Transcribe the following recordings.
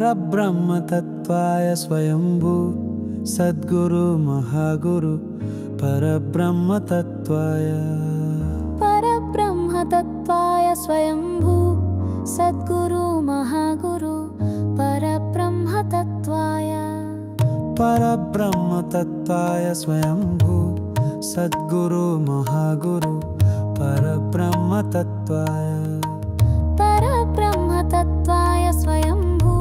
परब्रह्मतत्त्वाय स्वयंभू सद्गुरु महागुरु परब्रह्मतत्त्वाय स्वयंभू सद्गुरु महागुरु परब्रह्मतत्त्वाय स्वयंभू सद्गुरु महागुरु परब्रह्मतत्त्वाय स्वयंभू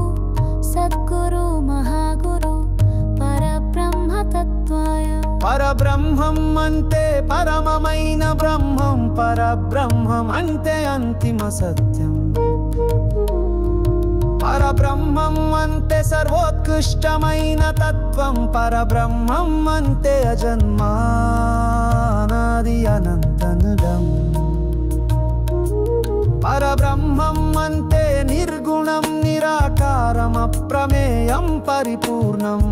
सद्गुरु महागुरु परब्रह्मतत्त्वाय परब्रह्मं अन्ते परममैन ब्रह्मं परब्रह्मं अन्ते अन्तिम सत्यं परब्रह्मं अन्ते सर्वोत्कृष्टमैन तत्त्वं परब्रह्मं अन्ते अजन्मानादि अनन्तनुदम् परब्रह्मं अन्ते निर्गुणं निराकारम् अप्रमेयं परिपूर्णम्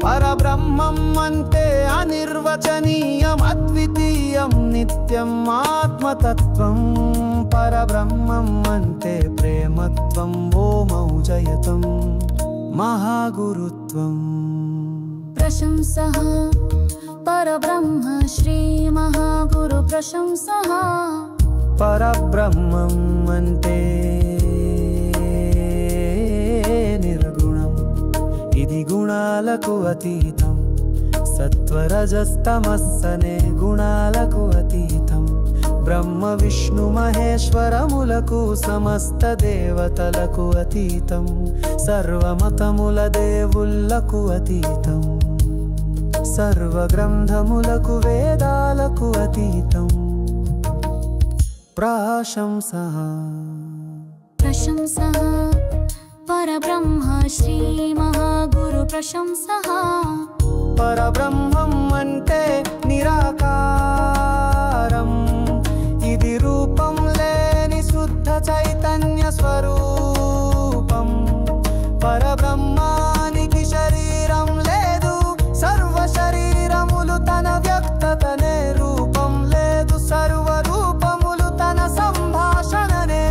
परब्रह्मं अन्ते अनिर्वचनीयम् अद्वितीयं नित्यम् आत्मतत्त्वं परब्रह्मं अन्ते प्रेमत्वं ओमौजयतं महागुरुत्वम् प्रशंसः परब्रह्म श्री महागुरु प्रशंसः परब्रह्मं अन्ते ఇది గుణాలకు అతీతం సత్వరజస్తమస్సనే గుణాలకు అతీతం బ్రహ్మ విష్ణు మహేశ్వరములకు సమస్త దేవతలకు అతీతం సర్వమతముల దేవుళ్ళకు అతీతం సర్వ గ్రంథములకు వేదాలకు అతీతం ప్రశంసః परब्रह्म श्री महागुरु प्रशंसः परब्रह्मं अन्ते निराकारं इति रूपं लेनि शुद्ध चैतन्य स्वरूपं परब्रह्मानिकि शरीरं लेदु सर्व शरीरमुलु तन व्यक्ततने रूपं लेदु सर्व रूपमुलु तन संभाषणने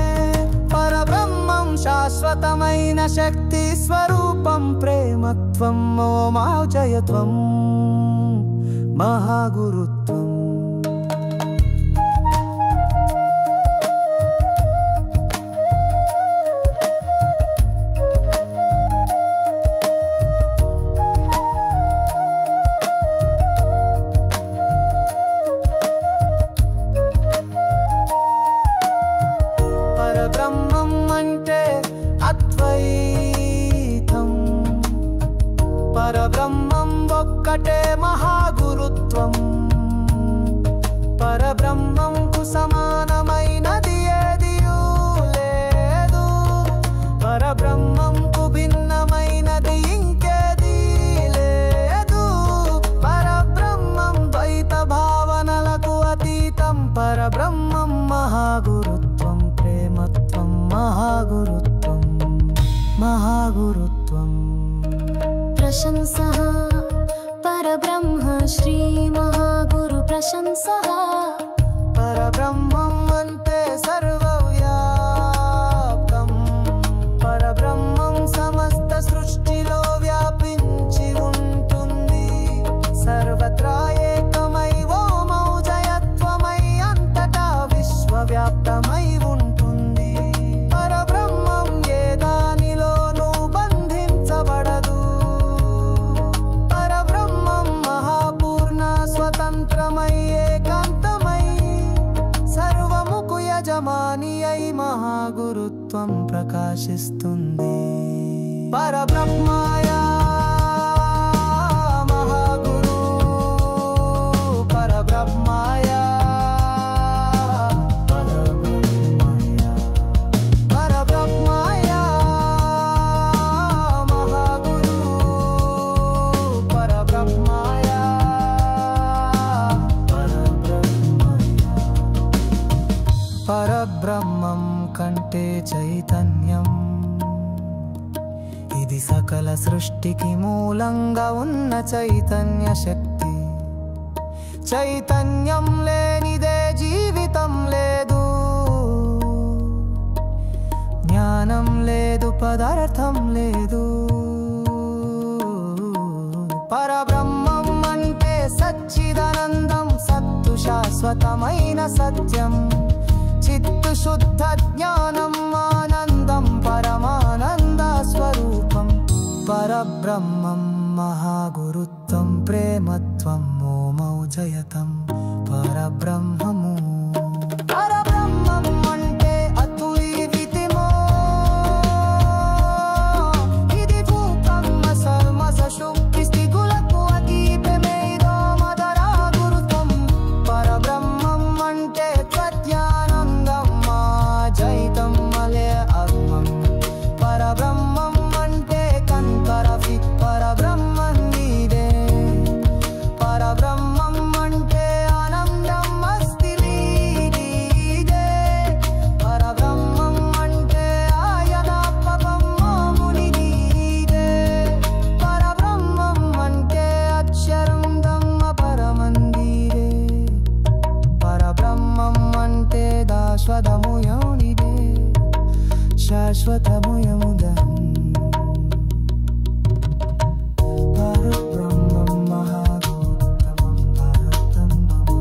परब्रह्मं शाश्वतమైన శక్తి స్వరూపం ప్రేమత్వం ఓమౌజయత్వం మహాగురుత్వం పరబ్రహ్మం అంటే అద్వైతం పరబ్రహ్మం ఒక్కటే మహాగురుత్వం పరబ్రహ్మంకు సమానమైనది ఏదియూ లేదు పరబ్రహ్మంకు భిన్నమైనది ఇంకేదీ లేదు పరబ్రహ్మం ద్వైత భావనలకు అతీతం పరబ్రహ్మం మహాగురుత్వం ప్రేమత్వం మహాగురుత్వం महागुरुत्वं प्रशंसः परब्रह्म श्री महागुरु प्रशंसः परब्रह्मं अन्ते सर्वव्याप्तं परब्रह्मं समस्त सृष्टिलो व्यापिంచి ఉంటుంది సర్వత్రా ఏకమై ఓమౌజయత్వమై అంతటా విశ్వవ్యాప్తమై ఉంటుంది పరబ్రహ్మం ఏ దానిలోనూ బంధించబడదు పరబ్రహ్మం మహాపూర్ణ స్వతంత్రమై ఏకాంతమై సర్వముకు యజమాని అయి మహాగురుత్వం ప్రకాశిస్తుంది పరబ్రహ్మాయ మహాగురు పరబ్రహ్మాయ పరబ్రహ్మం కంటే చైతన్యం ఇది సకల సృష్టికి మూలంగా ఉన్న చైతన్య శక్తి చైతన్యం లేనిదే జీవితం లేదు జ్ఞాన కణం లేదు పదార్థం లేదు పరబ్రహ్మం అంటే సచ్చిదానందం సత్తు శాశ్వతమైన సత్యం చిత్తు శుద్ధ జ్ఞానం ఆనందం పరమానంద స్వరూపం పరబ్రహ్మం మహాగురుత్వం ప్రేమత్వం మోమౌజయతం పరబ్రహ్మము పరబ్రహ్మం అంటే అతులివితిమో ఇది భూకమ్మ సర్మస శుక్తి స్థిగులకు అతీతమేదో మదరా గురుత్వం పరబ్రహ్మం అంటే ప్రత్యానందం జైతం మలే అర్మం పరబ్రహ్మం అంటే కంకరఫి పరబ్రహ్మం నీదే పరబ్రహ్మం అంటే ఆనందం అస్తి నీదే పరబ్రహ్మం అంటే ఆయన పవం మోముని నీదే పరబ్రహ్మం అంటే అక్షరం దమ్మ పరమందిరే పరబ్రహ్మం అంటే దాశ్వతముయమునిదే శాశ్వతముయముదం పరబ్రహ్మం మహాగురుత్తమం భరతం నమో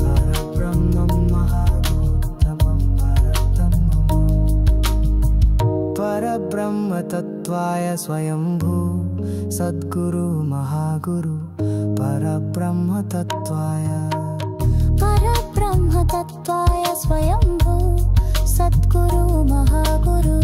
పరబ్రహ్మం మహాగురుత్తమం భరతం నమో పరబ్రహ్మతత్వాయ స్వయంభూ సద్గురు మహాగురు పరబ్రహ్మతత్వాయ परब्रह्मतत्त्वाय स्वयंभू सद्गुरु महागुरु